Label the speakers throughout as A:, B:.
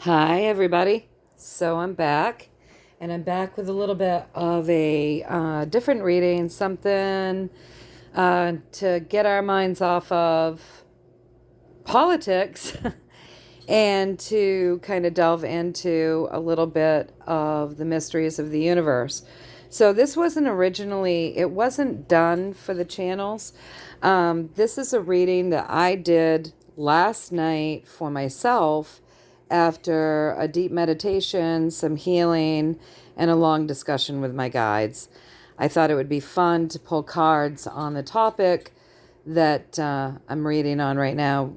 A: Hi, everybody. So I'm back, and I'm back with a little bit of a different reading, something to get our minds off of politics and to kind of delve into a little bit of the mysteries of the universe. So this wasn't originally, it wasn't done for the channels. This is a reading that I did last night for myself after a deep meditation, some healing, and a long discussion with my guides. I thought it would be fun to pull cards on the topic that I'm reading on right now.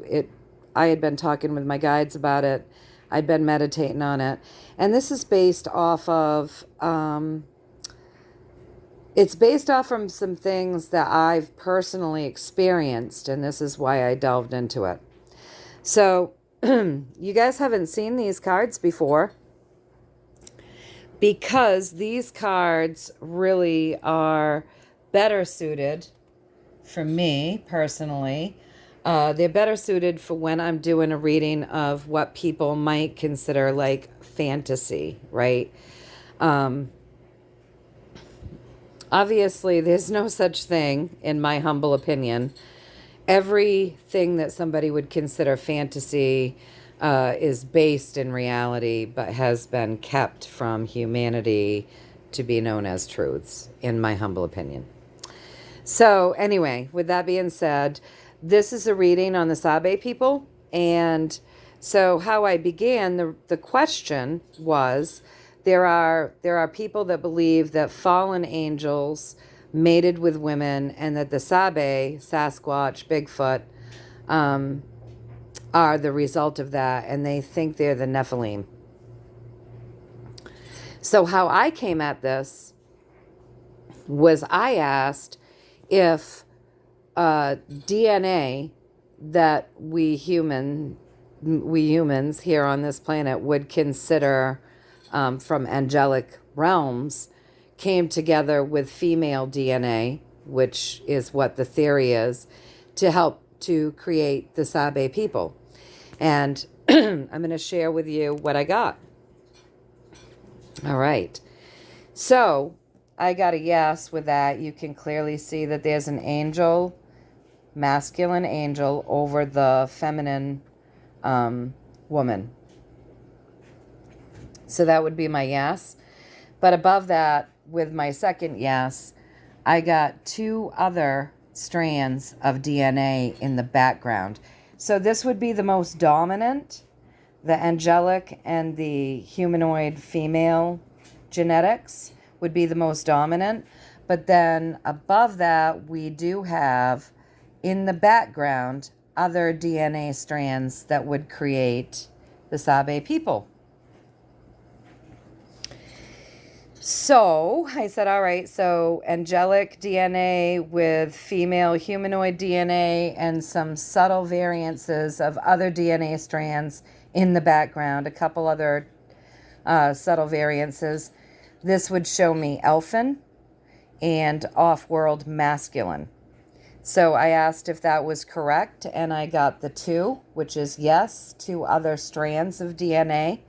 A: I had been talking with my guides about it. I'd been meditating on it. And this is based off of, it's based off from some things that I've personally experienced, and this is why I delved into it. So, you guys haven't seen these cards before because these cards really are better suited for me personally. They're better suited for when I'm doing a reading of what people might consider like fantasy, right? Obviously, there's no such thing, in my humble opinion. Everything that somebody would consider fantasy is based in reality, but has been kept from humanity to be known as truths, in my humble opinion. So, anyway, with that being said, this is a reading on the Sabe people. And so, how I began, the question was there are people that believe that fallen angels mated with women and that the Sabe, Sasquatch, Bigfoot, are the result of that, and they think they're the Nephilim. So, how I came at this was I asked if DNA that we humans here on this planet would consider from angelic realms came together with female DNA, which is what the theory is, to help to create the Sabe people. And I'm going to share with you what I got. All right. So I got a yes with that. You can clearly see that there's an angel, masculine angel, over the feminine woman. So that would be my yes. But above that, with my second yes, I got two other strands of DNA in the background. So this would be the most dominant, the angelic and the humanoid female genetics would be the most dominant. But then above that, we do have in the background other DNA strands that would create the Sabe people. So I said, all right, so angelic DNA with female humanoid DNA and some subtle variances of other DNA strands in the background, a couple other subtle variances. This would show me elfin and off-world masculine. So I asked if that was correct, and I got the two, which is yes, two other strands of DNA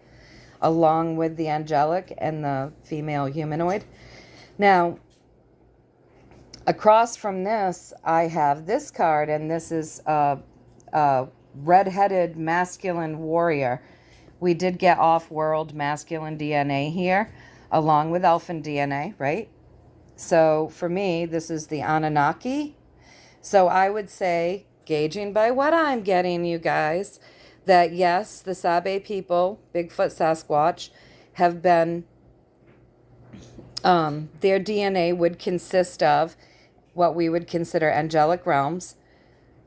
A: along with the angelic and the female humanoid. Now, across from this, I have this card, and this is a red-headed masculine warrior. We did get off-world masculine DNA here, along with elfin DNA, right? So for me, this is the Anunnaki. So I would say, gauging by what I'm getting, you guys, that yes, the Sabe people, Bigfoot, Sasquatch, have been, their DNA would consist of what we would consider angelic realms,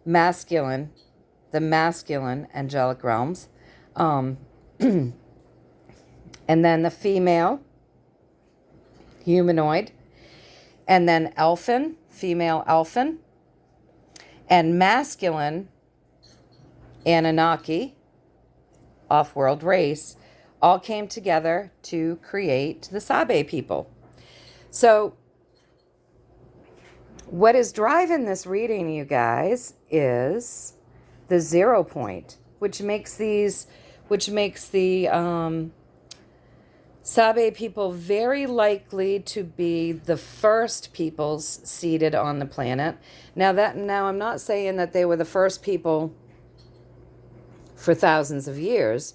A: masculine, the masculine angelic realms, and then the female humanoid, and then elfin, female elfin, and masculine Anunnaki, off-world race, all came together to create the Sabe people. So what is driving this reading, you guys, is the 0 point, which makes these which makes the Sabe people very likely to be the first peoples seeded on the planet. Now I'm not saying that they were the first people for thousands of years,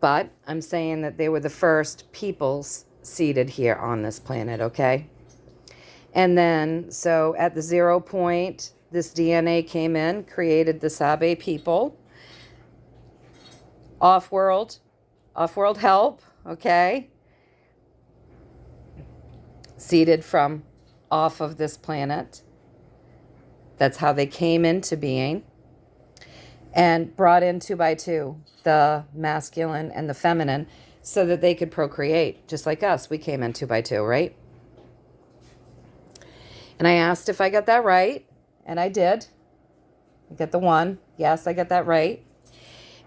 A: but I'm saying that they were the first peoples seeded here on this planet, okay? And then, so at the 0 point, this DNA came in, created the Sabe people. Off-world help, okay? Seeded from off of this planet. That's how they came into being. And brought in 2 by 2, the masculine and the feminine, so that they could procreate. Just like us, we came in 2 by 2, right? And I asked if I got that right, and I did. I got the 1. Yes, I got that right.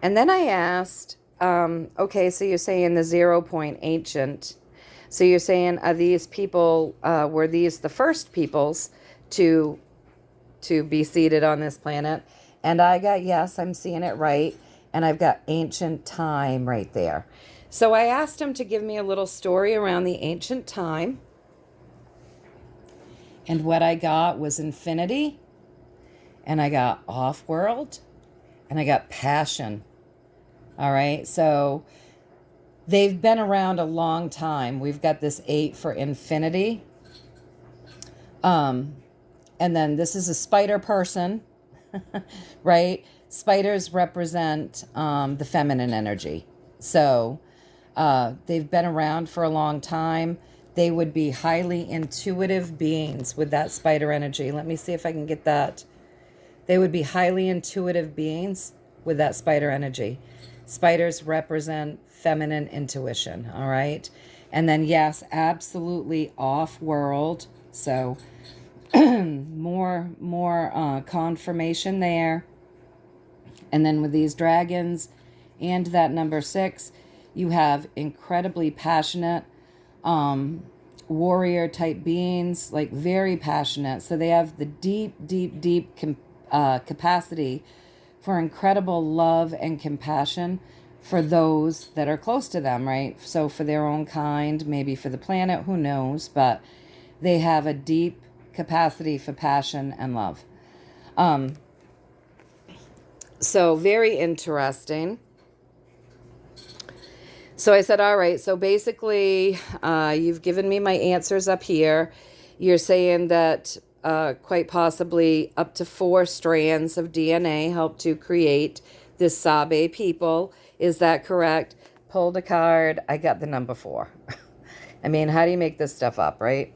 A: And then I asked, okay, so you're saying the 0 point ancient. So you're saying, are these people, were these the first peoples to be seated on this planet? And I got, yes, I'm seeing it right. And I've got ancient time right there. So I asked him to give me a little story around the ancient time. And what I got was infinity. And I got off-world. And I got passion. All right. So they've been around a long time. We've got this 8 for infinity. And then this is a spider person. Right? Spiders represent the feminine energy. So they've been around for a long time. They would be highly intuitive beings with that spider energy. Let me see if I can get that. They would be highly intuitive beings with that spider energy. Spiders represent feminine intuition, all right? And then, yes, absolutely off-world. So more confirmation there. And then with these dragons and that number 6, you have incredibly passionate warrior type beings, like very passionate. So they have the deep capacity for incredible love and compassion for those that are close to them, right? So for their own kind, maybe for the planet, who knows, but they have a deep capacity for passion and love. So very interesting. So I said, all right, so basically you've given me my answers up here. You're saying that quite possibly up to 4 strands of DNA helped to create this Sabe people. Is that correct? Pulled a card. I got the number 4. I mean, how do you make this stuff up, right?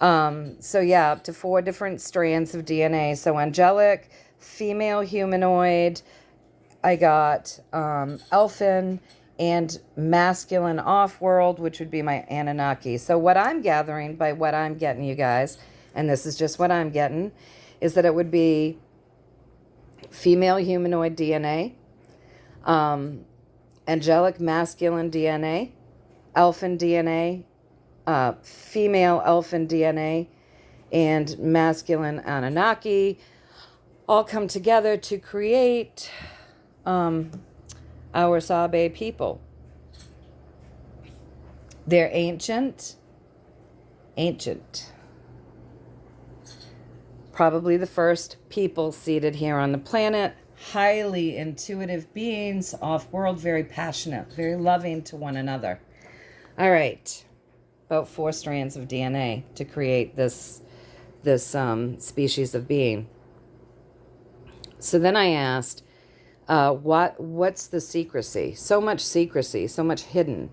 A: So yeah, up to 4 different strands of DNA. So angelic, female humanoid, I got elfin, and masculine off-world, which would be my Anunnaki. So what I'm gathering by what I'm getting, you guys, and this is just what I'm getting, is that it would be female humanoid DNA, angelic masculine DNA, elfin DNA, female elfin DNA, and masculine Anunnaki all come together to create our Sabe people. They're ancient. Probably the first people seated here on the planet. Highly intuitive beings, off-world, very passionate, very loving to one another. All right. About 4 strands of DNA to create this species of being. So then I asked, what's the secrecy? So much secrecy, so much hidden.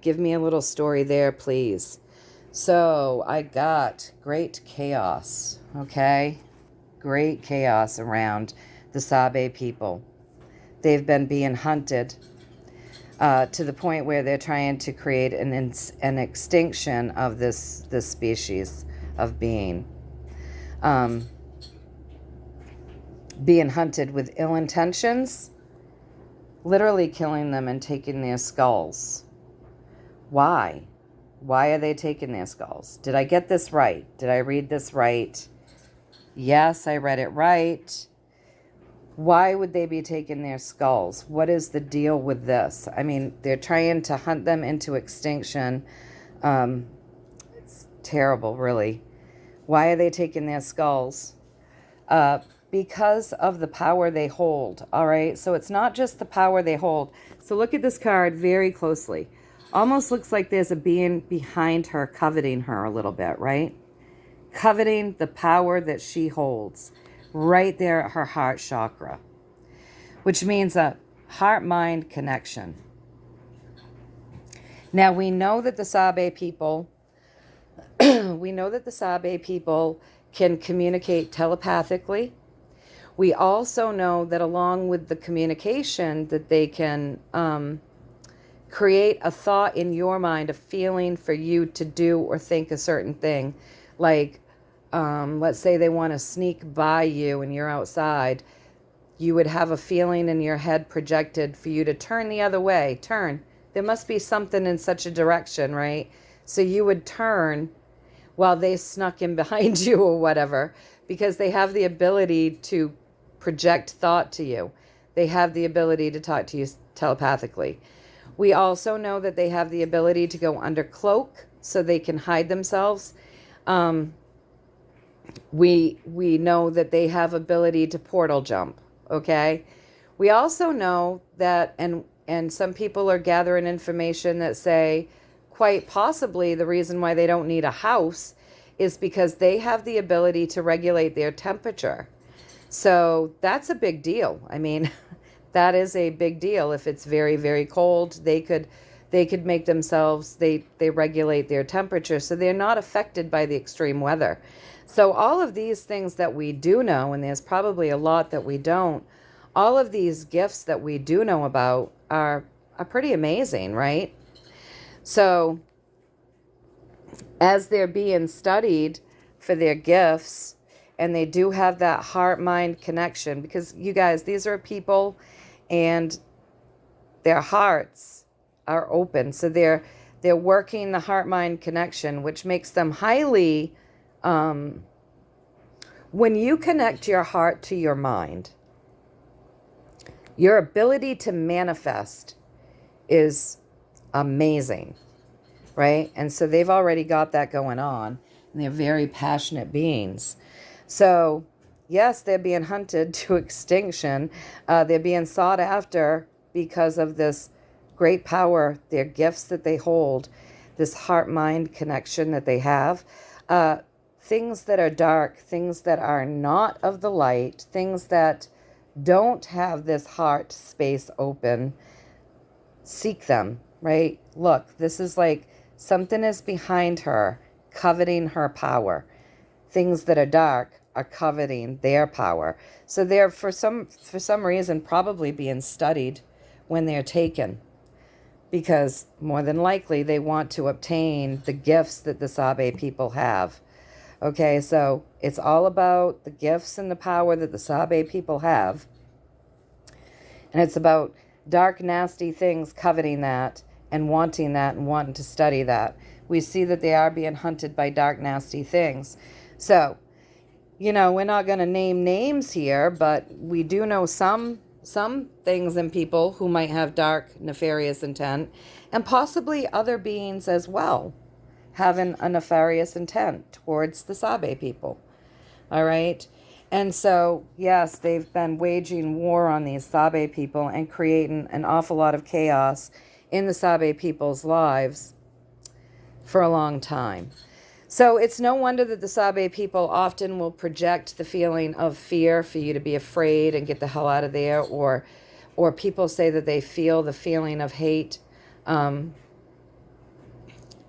A: Give me a little story there, please. So I got great chaos, okay? Great chaos around the Sabe people. They've been being hunted to the point where they're trying to create an extinction of this species of being. Being hunted with ill intentions, literally killing them and taking their skulls. Why? Why are they taking their skulls? Did I get this right? Did I read this right? Yes, I read it right. Why would they be taking their skulls? What is the deal with this? I mean, they're trying to hunt them into extinction. It's terrible, really. Why are they taking their skulls? Because of the power they hold, all right? So it's not just the power they hold. So look at this card very closely. Almost looks like there's a being behind her coveting her a little bit, right? Coveting the power that she holds right there at her heart chakra, which means a heart-mind connection. Now, we know that the Sabe people, can communicate telepathically. We also know that along with the communication that they can create a thought in your mind, a feeling for you to do or think a certain thing. Like, let's say they want to sneak by you and you're outside. You would have a feeling in your head projected for you to turn the other way. Turn. There must be something in such a direction, right? So you would turn while they snuck in behind you or whatever, because they have the ability to project thought to you. They have the ability to talk to you telepathically. We also know that they have the ability to go under cloak so they can hide themselves. We know that they have ability to portal jump, okay? We also know that, and some people are gathering information that say quite possibly the reason why they don't need a house is because they have the ability to regulate their temperature. So that's a big deal. I mean, that is a big deal. If it's very, very cold, they could make themselves, they regulate their temperature so they're not affected by the extreme weather. So all of these things that we do know, and there's probably a lot that we don't, all of these gifts that we do know about are pretty amazing, right? So as they're being studied for their gifts, and they do have that heart-mind connection, because you guys, these are people and their hearts are open. So they're working the heart-mind connection, which makes them highly, when you connect your heart to your mind, your ability to manifest is amazing, right? And so they've already got that going on, and they're very passionate beings. So yes, they're being hunted to extinction. They're being sought after because of this great power, their gifts that they hold, this heart-mind connection that they have. Things that are dark, things that are not of the light, things that don't have this heart space open, seek them, right? Look, this is like something is behind her, coveting her power. Things that are dark are coveting their power. So they're, for some reason, probably being studied when they're taken, because more than likely they want to obtain the gifts that the Sabe people have. Okay, so it's all about the gifts and the power that the Sabe people have. And it's about dark, nasty things coveting that and wanting to study that. We see that they are being hunted by dark, nasty things. So, we're not going to name names here, but we do know some things and people who might have dark, nefarious intent, and possibly other beings as well having a nefarious intent towards the Sabe people. All right? And so, yes, they've been waging war on these Sabe people and creating an awful lot of chaos in the Sabe people's lives for a long time. So it's no wonder that the Sabe people often will project the feeling of fear for you to be afraid and get the hell out of there, or people say that they feel the feeling of hate.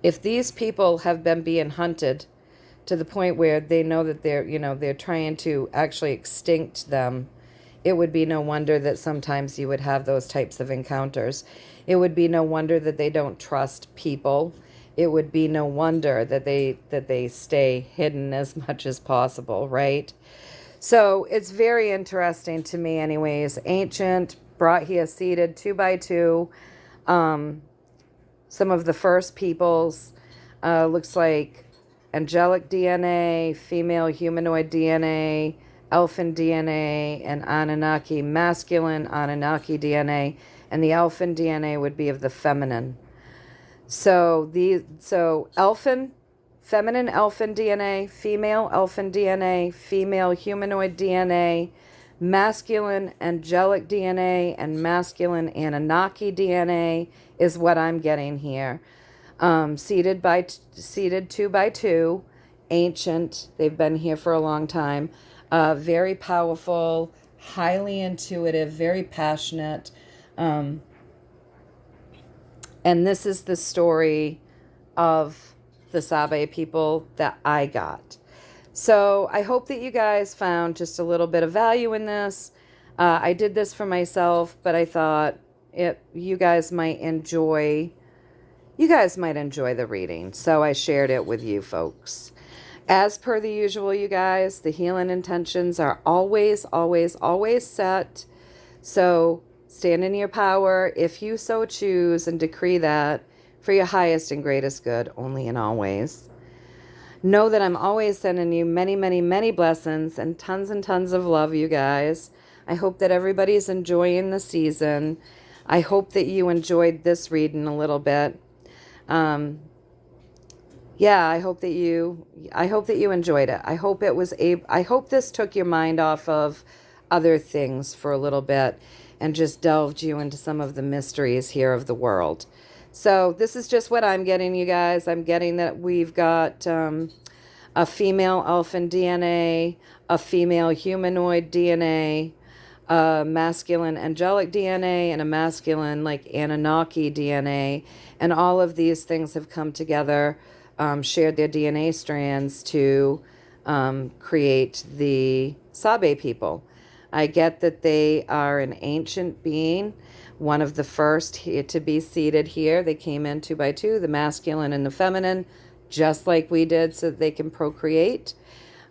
A: If these people have been being hunted to the point where they know that they're trying to actually extinct them, it would be no wonder that sometimes you would have those types of encounters. It would be no wonder that they don't trust people. It would be no wonder that they stay hidden as much as possible, right? So it's very interesting to me anyways. Ancient, brought here seated 2 by 2. Some of the first peoples, looks like angelic DNA, female humanoid DNA, elfin DNA, and Anunnaki masculine Anunnaki DNA, and the elfin DNA would be of the feminine. So elfin, feminine elfin DNA, female elfin DNA, female humanoid DNA, masculine angelic DNA, and masculine Anunnaki DNA is what I'm getting here. Seated 2 by 2, ancient. They've been here for a long time. Very powerful, highly intuitive, very passionate. And this is the story of the Sabe people that I got. So I hope that you guys found just a little bit of value in this. I did this for myself, but I thought you guys might enjoy the reading. So I shared it with you folks. As per the usual, you guys, the healing intentions are always, always, always set. So stand in your power if you so choose and decree that for your highest and greatest good, only and always. Know that I'm always sending you many, many, many blessings and tons of love, you guys. I hope that everybody's enjoying the season. I hope that you enjoyed this reading a little bit. I hope that you enjoyed it. I hope this took your mind off of other things for a little bit and just delved you into some of the mysteries here of the world. So this is just what I'm getting, you guys. I'm getting that we've got a female elfin DNA, a female humanoid DNA, a masculine angelic DNA, and a masculine like Anunnaki DNA. And all of these things have come together, shared their DNA strands to create the Sabe people. I get that they are an ancient being, one of the first to be seated here. They came in 2 by 2, the masculine and the feminine, just like we did, so that they can procreate.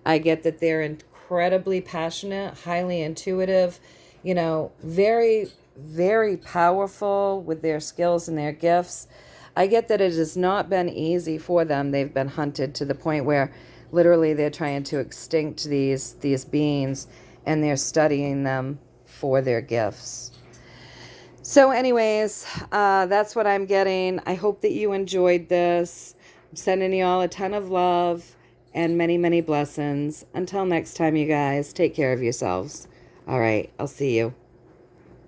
A: I get that they're incredibly passionate, highly intuitive, very, very powerful with their skills and their gifts. I get that it has not been easy for them. They've been hunted to the point where literally they're trying to extinct these beings, and they're studying them for their gifts. So anyways, that's what I'm getting. I hope that you enjoyed this. I'm sending you all a ton of love and many, many blessings. Until next time, you guys, take care of yourselves. All right, I'll see you.